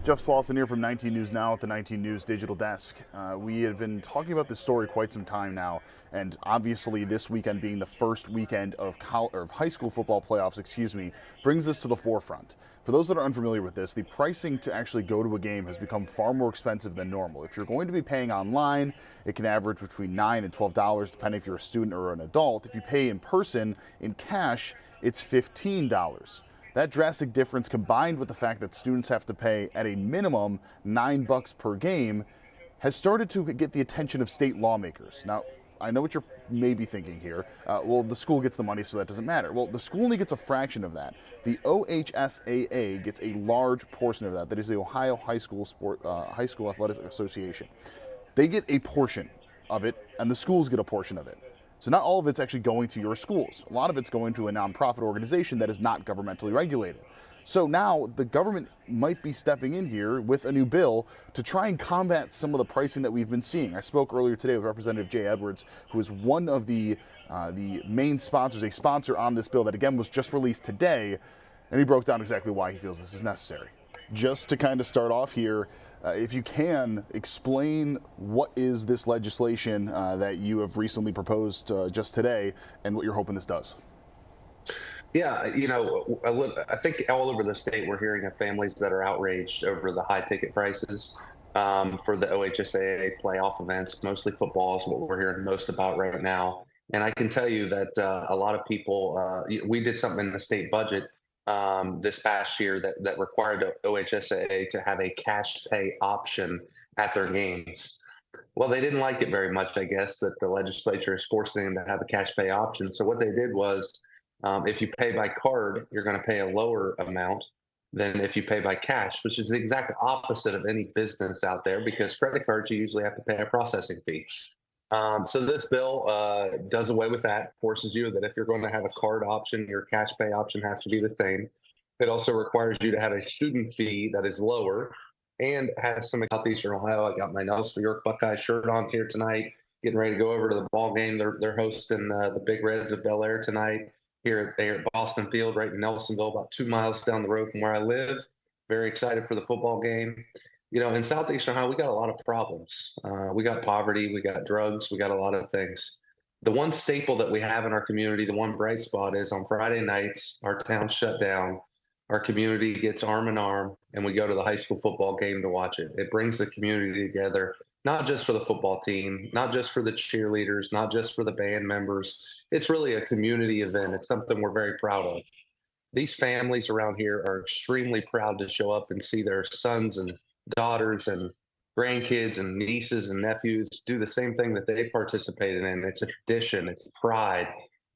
Jeff Slauson here from 19 News Now at the 19 News Digital Desk. We have been talking about this story quite some time now, and obviously this weekend being the first weekend of high school football playoffs, brings this to the forefront. For those that are unfamiliar with this, the pricing to actually go to a game has become far more expensive than normal. If you're going to be paying online, it can average between $9 and $12, depending if you're a student or an adult. If you pay in person, in cash, it's $15. That drastic difference, combined with the fact that students have to pay at a minimum $9 per game, has started to get the attention of state lawmakers. Now, I know what you're maybe thinking here. Well, the school gets the money, so that doesn't matter. Well, the school only gets a fraction of that. The OHSAA gets a large portion of that. That is the Ohio High School Athletic Association. They get a portion of it, and the schools get a portion of it. So not all of it's actually going to your schools. A lot of it's going to a nonprofit organization that is not governmentally regulated. So now the government might be stepping in here with a new bill to try and combat some of the pricing that we've been seeing. I spoke earlier today with Representative Jay Edwards, who is one of the main sponsors, a sponsor on this bill that again was just released today, and he broke down exactly why he feels this is necessary. Just to kind of start off here, if you can, explain what is this legislation that you have recently proposed just today and what you're hoping this does. Yeah, I think all over the state we're hearing of families that are outraged over the high ticket prices for the OHSAA playoff events. Mostly football is what we're hearing most about right now. And I can tell you that a lot of people, we did something in the state budget this past year that required the OHSAA to have a cash pay option at their games. Well, they didn't like it very much, I guess, that the legislature is forcing them to have a cash pay option. So what they did was, if you pay by card, you're going to pay a lower amount than if you pay by cash, which is the exact opposite of any business out there, because credit cards, you usually have to pay a processing fee. So this bill does away with that, forces you that if you're going to have a card option, your cash pay option has to be the same. It also requires you to have a student fee that is lower and has some Southeastern Ohio. I got my Nelson York Buckeye shirt on here tonight, getting ready to go over to the ball game. They're hosting the Big Reds of Bel Air tonight here at Boston Field, right in Nelsonville, about 2 miles down the road from where I live. Very excited for the football game. In Southeastern Ohio, we got a lot of problems. We got poverty, we got drugs, we got a lot of things. The one staple that we have in our community, the one bright spot is on Friday nights, our town's shut down. Our community gets arm in arm, and we go to the high school football game to watch it. It brings the community together, not just for the football team, not just for the cheerleaders, not just for the band members. It's really a community event. It's something we're very proud of. These families around here are extremely proud to show up and see their sons and daughters and grandkids and nieces and nephews do the same thing that they participated in. It's a tradition, it's pride,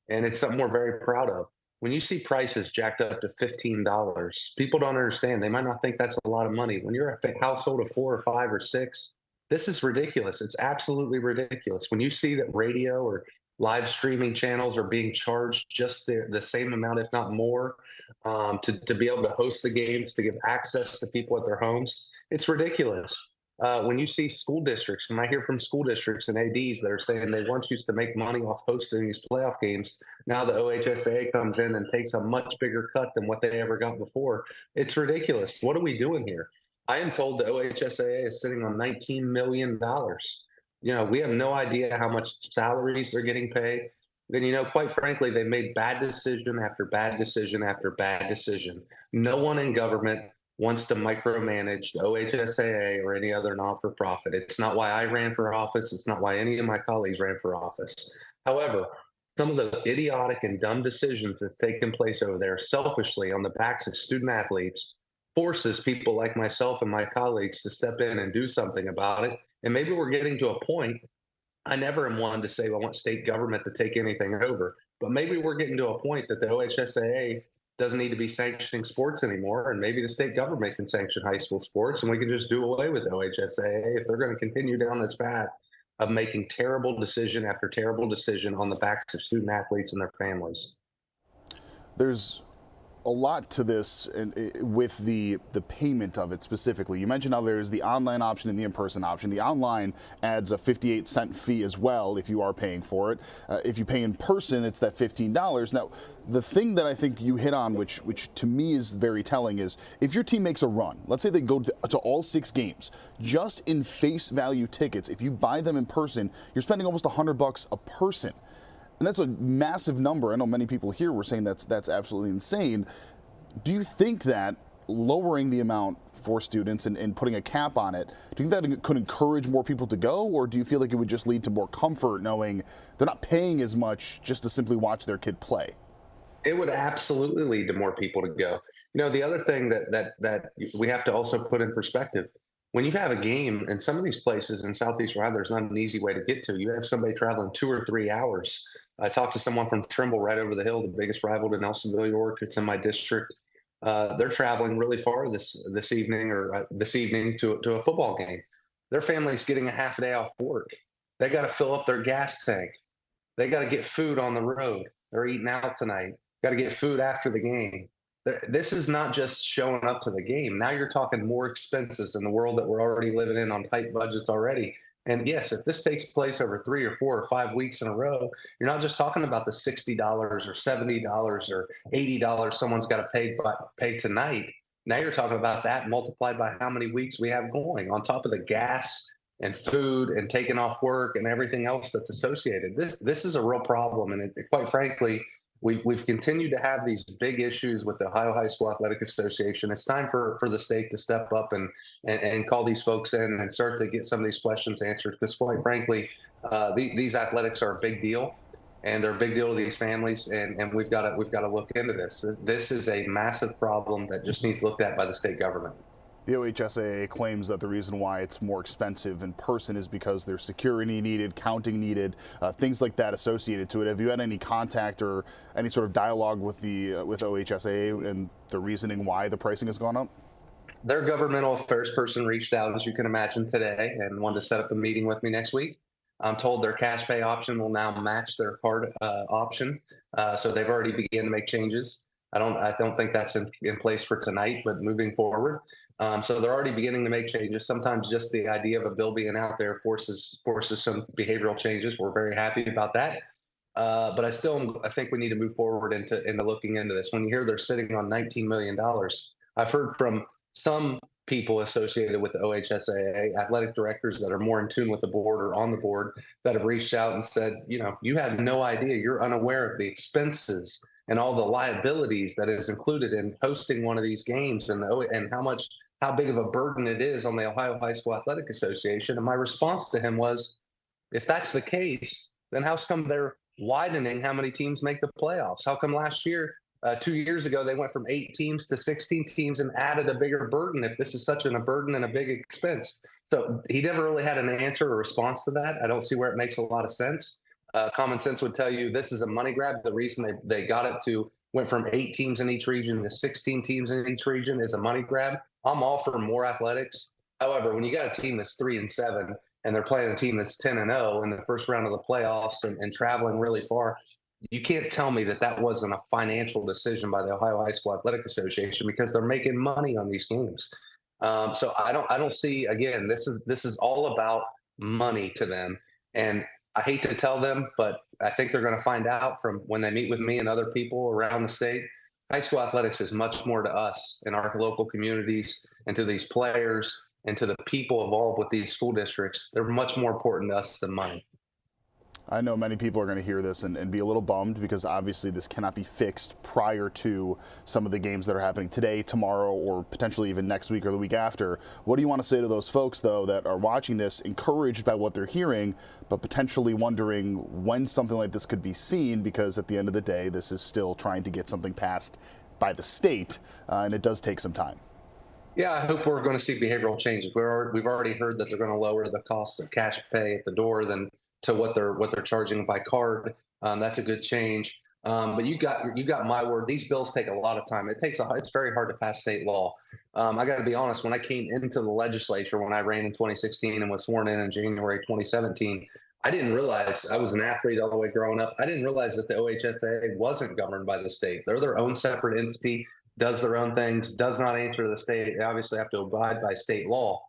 and it's something we're very proud of. When you see prices jacked up to $15, people don't understand. They might not think that's a lot of money. When you're a household of 4 or 5 or 6, this is ridiculous. It's absolutely ridiculous. When you see that radio or live streaming channels are being charged just the same amount, if not more, to be able to host the games, to give access to people at their homes, it's ridiculous. When you see school districts, and I hear from school districts and ADs that are saying they once used to make money off hosting these playoff games, now the OHFA comes in and takes a much bigger cut than what they ever got before. It's ridiculous. What are we doing here? I am told the OHSAA is sitting on $19 million. We have no idea how much salaries they're getting paid. Then, quite frankly, they made bad decision after bad decision after bad decision. No one in government wants to micromanage the OHSAA or any other not-for-profit. It's not why I ran for office. It's not why any of my colleagues ran for office. However, some of the idiotic and dumb decisions that's taken place over there selfishly on the backs of student athletes forces people like myself and my colleagues to step in and do something about it. And maybe we're getting to a point. I never am one to say I want state government to take anything over, but maybe we're getting to a point that the OHSAA doesn't need to be sanctioning sports anymore, and maybe the state government can sanction high school sports, and we can just do away with the OHSAA if they're going to continue down this path of making terrible decision after terrible decision on the backs of student athletes and their families. There's a lot to this with the payment of it specifically. You mentioned how there's the online option and the in-person option. The online adds a 58-cent fee as well if you are paying for it. If you pay in person, it's that $15. Now, the thing that I think you hit on, which to me is very telling, is if your team makes a run, let's say they go to all 6 games, just in face value tickets, if you buy them in person, you're spending almost $100 a person. And that's a massive number. I know many people here were saying that's absolutely insane. Do you think that lowering the amount for students and putting a cap on it, do you think that could encourage more people to go, or do you feel like it would just lead to more comfort knowing they're not paying as much just to simply watch their kid play? It would absolutely lead to more people to go. The other thing that we have to also put in perspective, when you have a game in some of these places in Southeast Ohio, there's not an easy way to get to. You have somebody traveling 2 or 3 hours. I talked to someone from Trimble right over the hill, the biggest rival to Nelsonville, York. It's in my district. They're traveling really far this evening to a football game. Their family's getting a half a day off work. They got to fill up their gas tank. They got to get food on the road. They're eating out tonight. Got to get food after the game. This is not just showing up to the game. Now you're talking more expenses in the world that we're already living in on tight budgets already. And yes, if this takes place over 3 or 4 or 5 weeks in a row, you're not just talking about the $60 or $70 or $80 someone's got to pay tonight. Now you're talking about that multiplied by how many weeks we have going on top of the gas and food and taking off work and everything else that's associated. This is a real problem, and quite frankly, we've continued to have these big issues with the Ohio High School Athletic Association. It's time for the state to step up and call these folks in and start to get some of these questions answered. Because quite frankly, these athletics are a big deal, and they're a big deal to these families. And we've got to look into this. This is a massive problem that just needs looked at by the state government. The OHSAA claims that the reason why it's more expensive in person is because there's security needed, counting needed, things like that associated to it. Have you had any contact or any sort of dialogue with with OHSAA and the reasoning why the pricing has gone up? Their governmental affairs person reached out, as you can imagine, today and wanted to set up a meeting with me next week. I'm told their cash pay option will now match their card option, so they've already begun to make changes. I don't think that's in place for tonight, but moving forward. So they're already beginning to make changes. Sometimes just the idea of a bill being out there forces some behavioral changes. We're very happy about that. But I think we need to move forward into looking into this. When you hear they're sitting on $19 million, I've heard from some people associated with the OHSAA, athletic directors that are more in tune with the board or on the board, that have reached out and said, you have no idea. You're unaware of the expenses and all the liabilities that is included in hosting one of these games, and how big of a burden it is on the Ohio High School Athletic Association. And my response to him was, if that's the case, then how come they're widening how many teams make the playoffs? How come last year, 2 years ago, they went from 8 teams to 16 teams and added a bigger burden if this is such a burden and a big expense? So he never really had an answer or response to that. I don't see where it makes a lot of sense. Common sense would tell you this is a money grab. The reason they got it went from 8 teams in each region to 16 teams in each region is a money grab. I'm all for more athletics. However, when you got a team that's 3-7 and they're playing a team that's 10-0 in the first round of the playoffs and traveling really far, you can't tell me that wasn't a financial decision by the Ohio High School Athletic Association, because they're making money on these games. So I don't see, again, this is all about money to them. And I hate to tell them, but I think they're going to find out from when they meet with me and other people around the state. High school athletics is much more to us in our local communities and to these players and to the people involved with these school districts. They're much more important to us than money. I know many people are going to hear this and be a little bummed, because obviously this cannot be fixed prior to some of the games that are happening today, tomorrow, or potentially even next week or the week after. What do you want to say to those folks, though, that are watching this, encouraged by what they're hearing, but potentially wondering when something like this could be seen? Because at the end of the day, this is still trying to get something passed by the state, and it does take some time. Yeah, I hope we're going to see behavioral changes. We've already heard that they're going to lower the cost of cash pay at the door than to what they're charging by card. That's a good change. But you got my word. These bills take a lot of time. It's very hard to pass state law. I got to be honest. When I came into the legislature, when I ran in 2016 and was sworn in January 2017, I didn't realize I was an athlete all the way growing up. I didn't realize that the OHSAA wasn't governed by the state. They're their own separate entity, does their own things, does not answer to the state. They obviously have to abide by state law.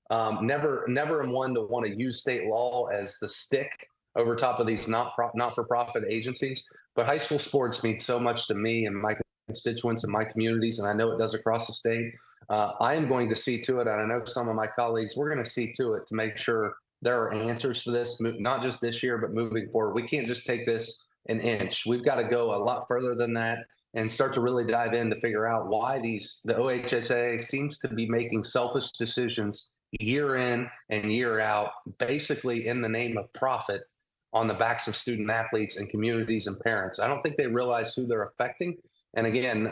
Never am one to want to use state law as the stick over top of these not-for-profit agencies. But high school sports mean so much to me and my constituents and my communities, and I know it does across the state. I am going to see to it, and I know some of my colleagues, we're going to see to it to make sure there are answers for this, not just this year, but moving forward. We can't just take this an inch. We've got to go a lot further than that and start to really dive in to figure out why the OHSA seems to be making selfish decisions year in and year out, basically in the name of profit on the backs of student athletes and communities and parents. I don't think they realize who they're affecting. And again,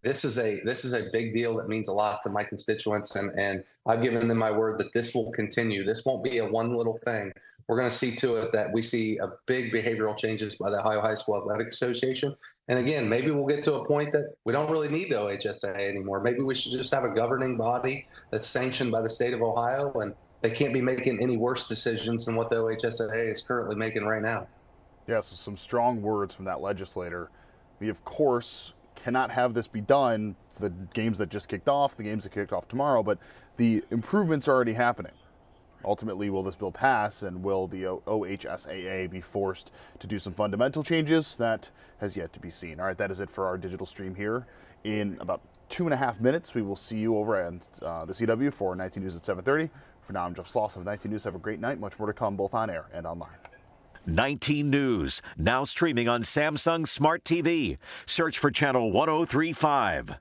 this is a big deal that means a lot to my constituents, and I've given them my word that this will continue. This won't be a one little thing. We're going to see to it that we see a big behavioral changes by the Ohio High School Athletic Association. And again, maybe we'll get to a point that we don't really need the OHSAA anymore. Maybe we should just have a governing body that's sanctioned by the state of Ohio, and they can't be making any worse decisions than what the OHSAA is currently making right now. Yeah, so some strong words from that legislator. We, of course, cannot have this be done for the games that just kicked off, the games that kicked off tomorrow, but the improvements are already happening. Ultimately, will this bill pass, and will the OHSAA be forced to do some fundamental changes? That has yet to be seen. All right, that is it for our digital stream here. In about 2.5 minutes, we will see you over at the CW for 19 News at 7:30. For now, I'm Jeff Slauson of 19 News. Have a great night. Much more to come, both on air and online. 19 News, now streaming on Samsung Smart TV. Search for channel 1035.